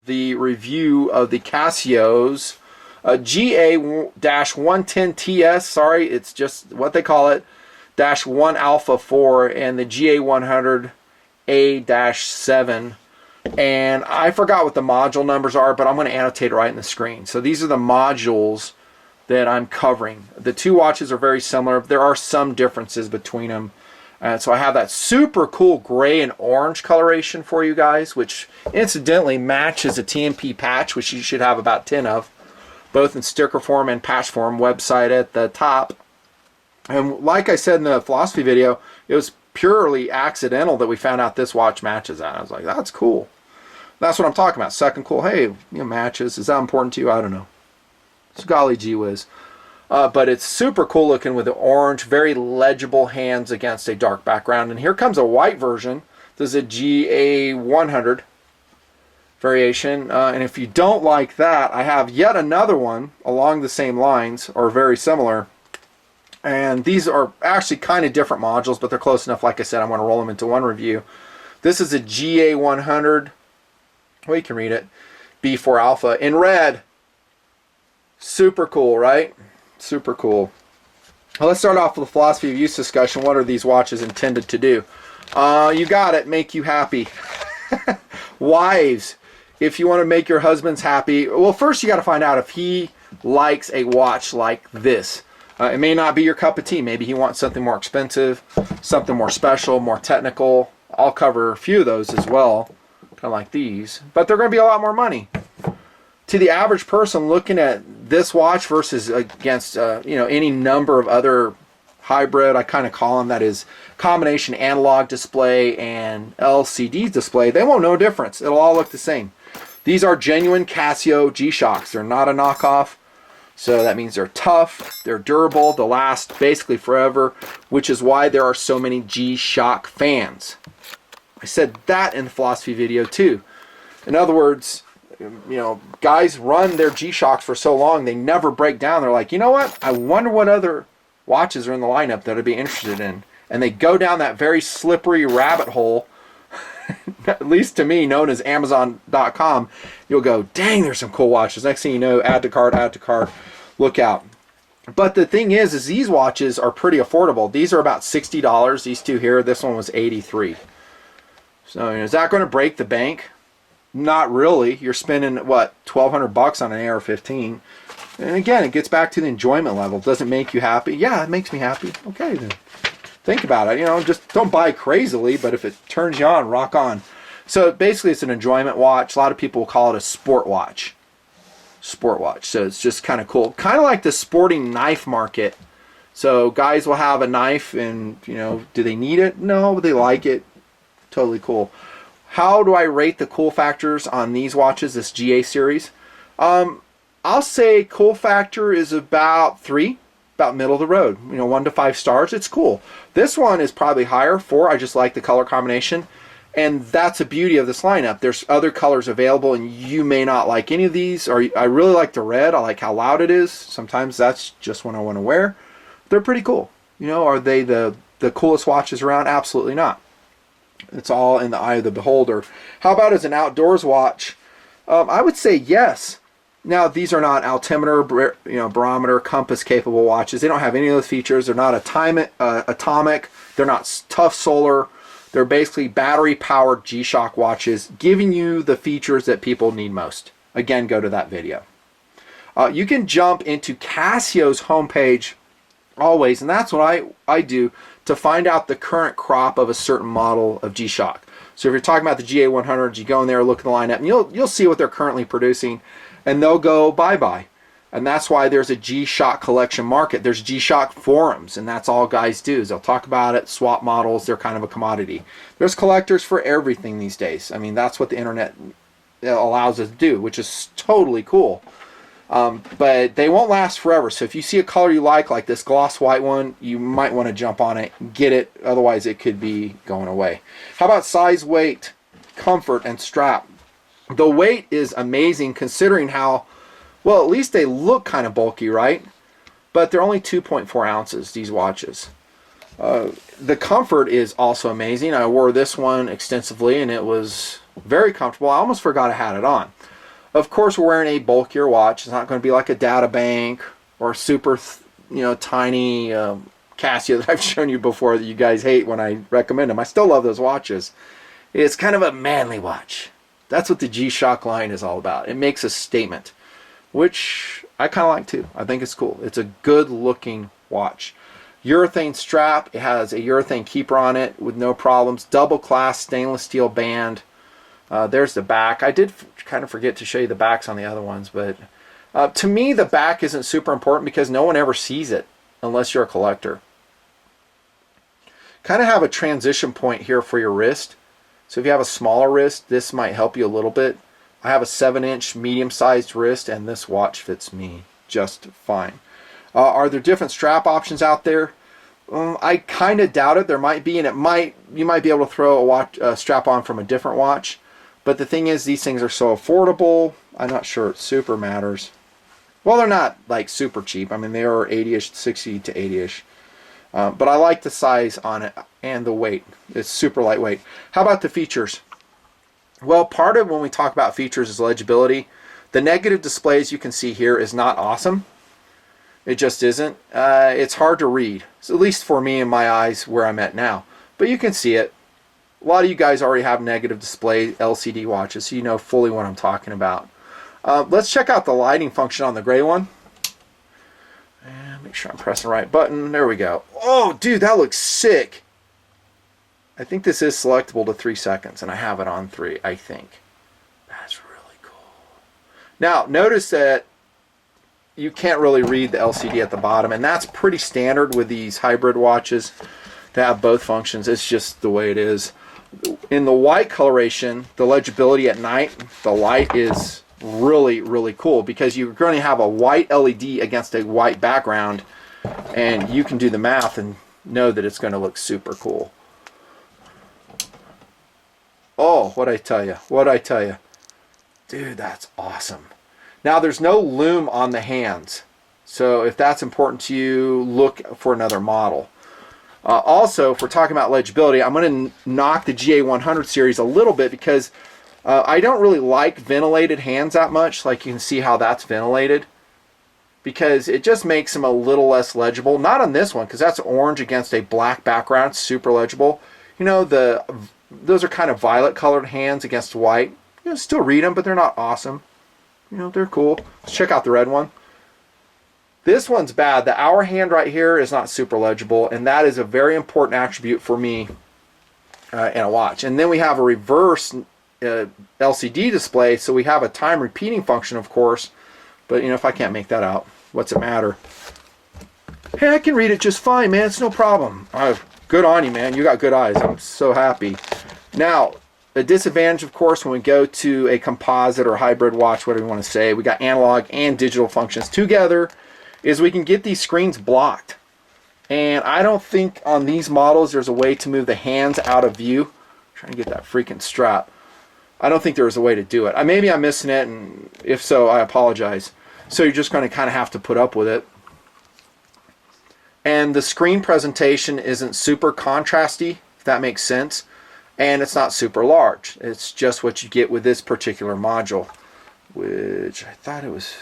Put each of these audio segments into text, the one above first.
the review of the Casio's GA-110TS, sorry, it's just what they call it, -1 Alpha 4, and the GA-100A-7. And I forgot what the module numbers are, but I'm going to annotate it right in the screen. So these are the modules that I'm covering. The two watches are very similar. There are some differences between them. So I have that super cool gray and orange coloration for you guys, which incidentally matches a TMP patch, which you should have about 10 of, both in sticker form and patch form. Website at the top. And like I said in the philosophy video, it was purely accidental that we found out this watch matches that. I was like, that's cool. That's what I'm talking about. Second cool. Hey, you know, matches. Is that important to you? I don't know. It's golly gee whiz. But it's super cool looking with the orange, very legible hands against a dark background. And here comes a white version. This is a GA100 variation. And if you don't like that, I have yet another one along the same lines, or very similar. And these are actually kind of different modules, but they're close enough. Like I said, I'm going to roll them into one review. This is a GA100. Well, you can read it. B4 Alpha in red. Super cool, right? Super cool. Well, let's start off with the philosophy of use discussion. What are these watches intended to do? You got it. Make you happy. Wives, if you want to make your husbands happy, well, first you got to find out if he likes a watch like this. It may not be your cup of tea. Maybe he wants something more expensive, something more special, more technical. I'll cover a few of those as well, kind of like these. But they're going to be a lot more money. To the average person looking at this watch versus against you know, any number of other hybrid, I kind of call them, that is combination analog display and LCD display, they won't know a difference. It'll all look the same. These are genuine Casio G-Shocks. They're not a knockoff. So that means they're tough, they're durable, they'll last basically forever, which is why there are so many G-Shock fans. I said that in the philosophy video too. In other words, you know, guys run their G-Shocks for so long, they never break down. They're like, you know what? I wonder what other watches are in the lineup that I'd be interested in. And they go down that very slippery rabbit hole, at least to me, known as Amazon.com. You'll go, dang, there's some cool watches. Next thing you know, add to cart, look out. But the thing is these watches are pretty affordable. These are about $60, these two here. This one was $83. So is that going to break the bank? Not really. You're spending, what, $1,200 on an AR-15. And again, it gets back to the enjoyment level. Does it make you happy? Yeah, it makes me happy. Okay, then. Think about it. You know, just don't buy crazily, but if it turns you on, rock on. So basically, it's an enjoyment watch. A lot of people will call it a sport watch. Sport watch. So it's just kind of cool. Kind of like the sporting knife market. So guys will have a knife and, you know, do they need it? No, but they like it. Totally cool. How do I rate the cool factors on these watches, this GA series? I'll say cool factor is about 3, about middle of the road. You know, 1 to 5 stars. It's cool. This one is probably higher, 4. I just like the color combination. And that's the beauty of this lineup. There's other colors available, and you may not like any of these. Or I really like the red. I like how loud it is. Sometimes that's just what I want to wear. They're pretty cool. You know, are they the coolest watches around? Absolutely not. It's all in the eye of the beholder. How about as an outdoors watch? I would say yes. Now, these are not altimeter, barometer, compass capable watches. They don't have any of those features. They're not atomic. They're not tough solar. They're basically battery powered G-Shock watches, giving you the features that people need most. Again, go to that video. You can jump into Casio's homepage always, and that's what I do to find out the current crop of a certain model of G-Shock. So if you're talking about the GA100, you go in there, look at the lineup, and you'll see what they're currently producing, and they'll go bye-bye. And that's why there's a G-Shock collection market. There's G-Shock forums, and that's all guys do. Is they'll talk about it, swap models, they're kind of a commodity. There's collectors for everything these days. I mean, that's what the internet allows us to do, which is totally cool. But they won't last forever. So if you see a color you like this gloss white one, you might want to jump on it, get it. Otherwise, it could be going away. How about size, weight, comfort, and strap? The weight is amazing considering how, well, at least they look kind of bulky, right? But they're only 2.4 ounces, these watches. The comfort is also amazing. I wore this one extensively, and it was very comfortable. I almost forgot I had it on. Of course, we're wearing a bulkier watch. It's not going to be like a data bank or super, tiny Casio that I've shown you before that you guys hate when I recommend them. I still love those watches. It's kind of a manly watch. That's what the G-Shock line is all about. It makes a statement, which I kind of like too. I think it's cool. It's a good looking watch. Urethane strap. It has a urethane keeper on it with no problems. Double class stainless steel band. There's the back. I did kind of forget to show you the backs on the other ones, but to me the back isn't super important because no one ever sees it unless you're a collector. Kind of have a transition point here for your wrist. So if you have a smaller wrist, this might help you a little bit. I have a 7-inch medium-sized wrist, and this watch fits me just fine. Are there different strap options out there? I kind of doubt it. There might be, and you might be able to throw a strap on from a different watch. But the thing is, these things are so affordable. I'm not sure it super matters. Well, they're not like super cheap. I mean, they are 80-ish, 60 to 80-ish. But I like the size on it and the weight. It's super lightweight. How about the features? Well, part of when we talk about features is legibility. The negative display, as you can see here, is not awesome. It just isn't. It's hard to read, so at least for me in my eyes where I'm at now. But you can see it. A lot of you guys already have negative display LCD watches, so you know fully what I'm talking about. Let's check out the lighting function on the gray one. And make sure I'm pressing the right button. There we go. Oh, dude, that looks sick. I think this is selectable to 3 seconds, and I have it on 3, I think. That's really cool. Now, notice that you can't really read the LCD at the bottom, and that's pretty standard with these hybrid watches to have both functions. It's just the way it is. In the white coloration, the legibility at night, the light is really, really cool because you're going to have a white LED against a white background, and you can do the math and know that it's going to look super cool. Oh, what'd I tell you? What'd I tell you? Dude, that's awesome. Now, there's no lume on the hands, so if that's important to you, look for another model. Also, if we're talking about legibility, I'm going to knock the GA100 series a little bit because I don't really like ventilated hands that much. Like you can see how that's ventilated, because it just makes them a little less legible. Not on this one, because that's orange against a black background, super legible. You know, those are kind of violet colored hands against white. You know, still read them, but they're not awesome. You know, they're cool. Let's check out the red one. This one's bad. The hour hand right here is not super legible, and that is a very important attribute for me in a watch. And then we have a reverse LCD display, so we have a time repeating function, of course, but you know, if I can't make that out, what's it matter? Hey, I can read it just fine, man. It's no problem. Good on you, man. You got good eyes. I'm so happy. Now, a disadvantage, of course, when we go to a composite or hybrid watch, whatever you want to say, we got analog and digital functions together, is we can get these screens blocked. And I don't think on these models there's a way to move the hands out of view. I'm trying to get that freaking strap. I don't think there's a way to do it. Maybe I'm missing it, and if so, I apologize. So you're just going to kind of have to put up with it. And the screen presentation isn't super contrasty, if that makes sense. And it's not super large. It's just what you get with this particular module, which I thought it was...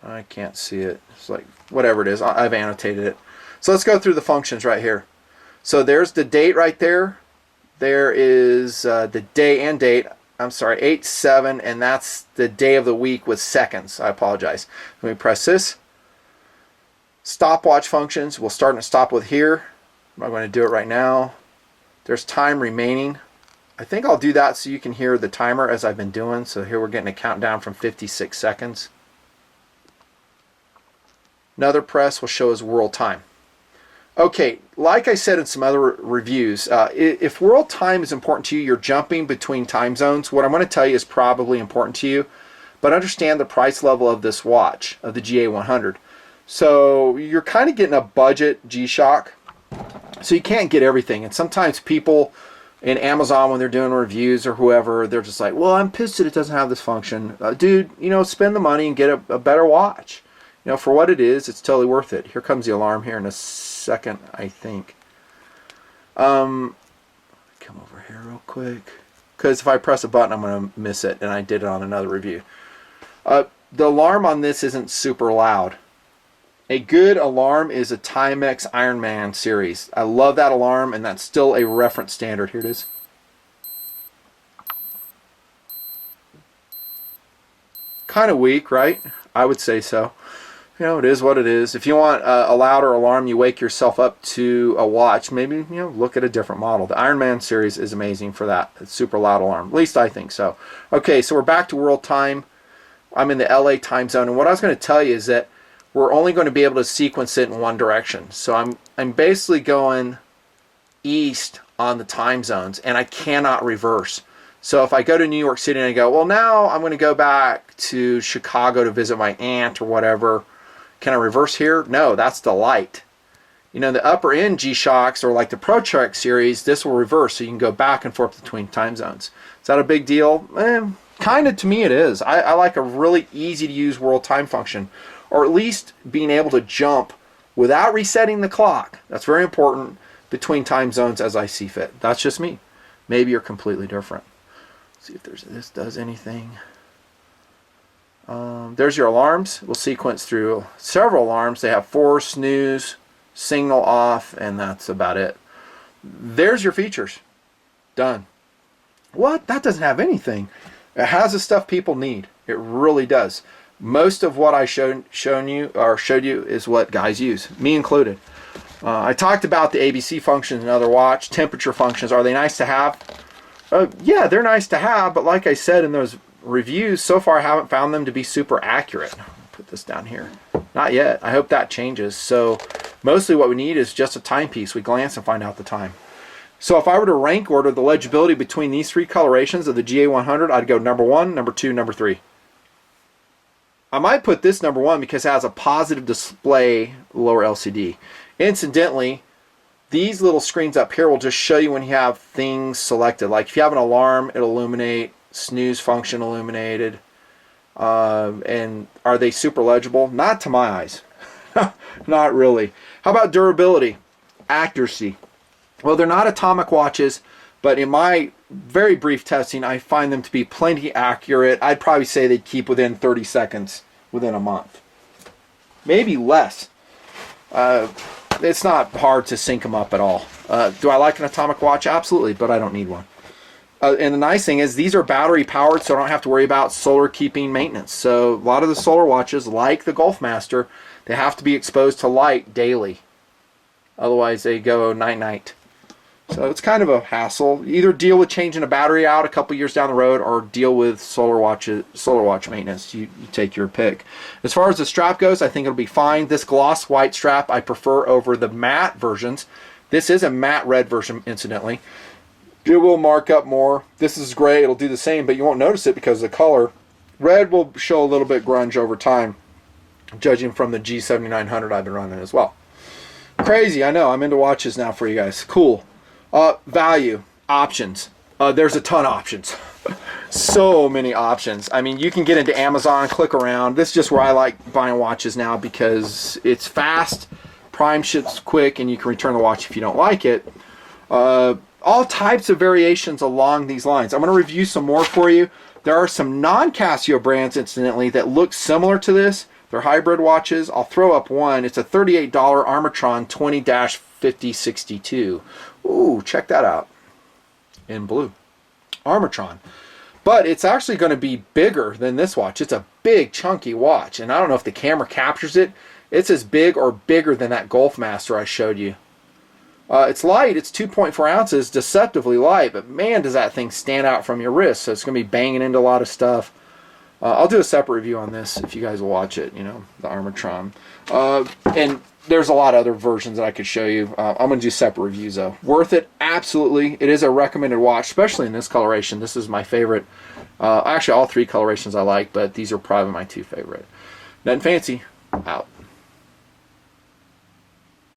I can't see it. It's like, whatever it is, I've annotated it. So let's go through the functions right here. So there's the date right there. There is the day and date. I'm sorry, 8/7, and that's the day of the week with seconds. I apologize. Let me press this. Stopwatch functions. We'll start and stop with here. I'm going to do it right now. There's time remaining. I think I'll do that so you can hear the timer as I've been doing. So here we're getting a countdown from 56 seconds. Another press will show us world time. Okay, like I said in some other reviews, if world time is important to you, you're jumping between time zones. What I'm going to tell you is probably important to you, but understand the price level of this watch, of the GA100. So you're kind of getting a budget G-Shock, so you can't get everything. And sometimes people in Amazon, when they're doing reviews or whoever, they're just like, well, I'm pissed that it doesn't have this function. Dude, you know, spend the money and get a better watch. You know, for what it is, it's totally worth it. Here comes the alarm here in a second, I think. Come over here real quick. because if I press a button, I'm going to miss it, and I did it on another review. The alarm on this isn't super loud. A good alarm is a Timex Ironman series. I love that alarm, and that's still a reference standard. Here it is. Kind of weak, right? I would say so. You know, it is what it is. If you want a louder alarm, you wake yourself up to a watch, maybe, you know, look at a different model. The Ironman series is amazing for that. It's super loud alarm. At least I think so. Okay, so we're back to world time. I'm in the LA time zone, and what I was going to tell you is that we're only going to be able to sequence it in one direction. So I'm basically going east on the time zones, and I cannot reverse. So if I go to New York City and I go, well, now I'm going to go back to Chicago to visit my aunt or whatever, can I reverse here? No, that's the light. You know, the upper end G-Shocks or like the ProTrek series, this will reverse, so you can go back and forth between time zones. Is that a big deal? Kind of, to me it is. I like a really easy to use world time function, or at least being able to jump without resetting the clock. That's very important, between time zones as I see fit. That's just me. Maybe you're completely different. Let's see if this does anything. There's your alarms. We'll sequence through several alarms. They have 4, snooze, signal off, and that's about it. There's your features. Done. What? That doesn't have anything. It has the stuff people need. It really does. Most of what I showed you is what guys use, me included. I talked about the ABC functions and other watch. Temperature functions, are they nice to have? Yeah, they're nice to have, but like I said in those reviews, so far I haven't found them to be super accurate. Put this down here. Not yet. I hope that changes. So mostly what we need is just a timepiece. We glance and find out the time. So if I were to rank order the legibility between these 3 colorations of the GA100, I'd go number 1, number 2, number 3. I might put this number 1 because it has a positive display lower LCD. Incidentally, these little screens up here will just show you when you have things selected. Like if you have an alarm, it'll illuminate, snooze function illuminated. And are they super legible? Not to my eyes. Not really. How about durability? Accuracy. Well, they're not atomic watches, but in my very brief testing, I find them to be plenty accurate. I'd probably say they'd keep within 30 seconds within a month. Maybe less. It's not hard to sync them up at all. Do I like an atomic watch? Absolutely, but I don't need one. And the nice thing is these are battery powered, so I don't have to worry about solar keeping maintenance. So a lot of the solar watches, like the Golfmaster, they have to be exposed to light daily. Otherwise they go night-night. So it's kind of a hassle. Either deal with changing a battery out a couple years down the road, or deal with solar watch maintenance. You take your pick. As far as the strap goes, I think it'll be fine. This gloss white strap I prefer over the matte versions. This is a matte red version, incidentally. It will mark up more. This is gray. It'll do the same, but you won't notice it because of the color. Red will show a little bit grunge over time, judging from the G7900 I've been running as well. Crazy, I know. I'm into watches now for you guys. Cool. Value, options. There's a ton of options. So many options. I mean, you can get into Amazon, click around. This is just where I like buying watches now because it's fast, Prime ships quick, and you can return the watch if you don't like it. All types of variations along these lines. I'm going to review some more for you. There are some non-Casio brands, incidentally, that look similar to this. They're hybrid watches. I'll throw up one. It's a $38 Armatron 20-5062. Ooh, check that out. In blue. Armatron. But it's actually going to be bigger than this watch. It's a big, chunky watch. And I don't know if the camera captures it. It's as big or bigger than that Golfmaster I showed you. It's light. It's 2.4 ounces. Deceptively light. But man, does that thing stand out from your wrist. So it's going to be banging into a lot of stuff. I'll do a separate review on this if you guys will watch it, you know, the Armatron. And there's a lot of other versions that I could show you. I'm going to do separate reviews, though. Worth it? Absolutely. It is a recommended watch, especially in this coloration. This is my favorite. Actually, all 3 colorations I like, but these are probably my 2 favorite. Nut and Fancy, out.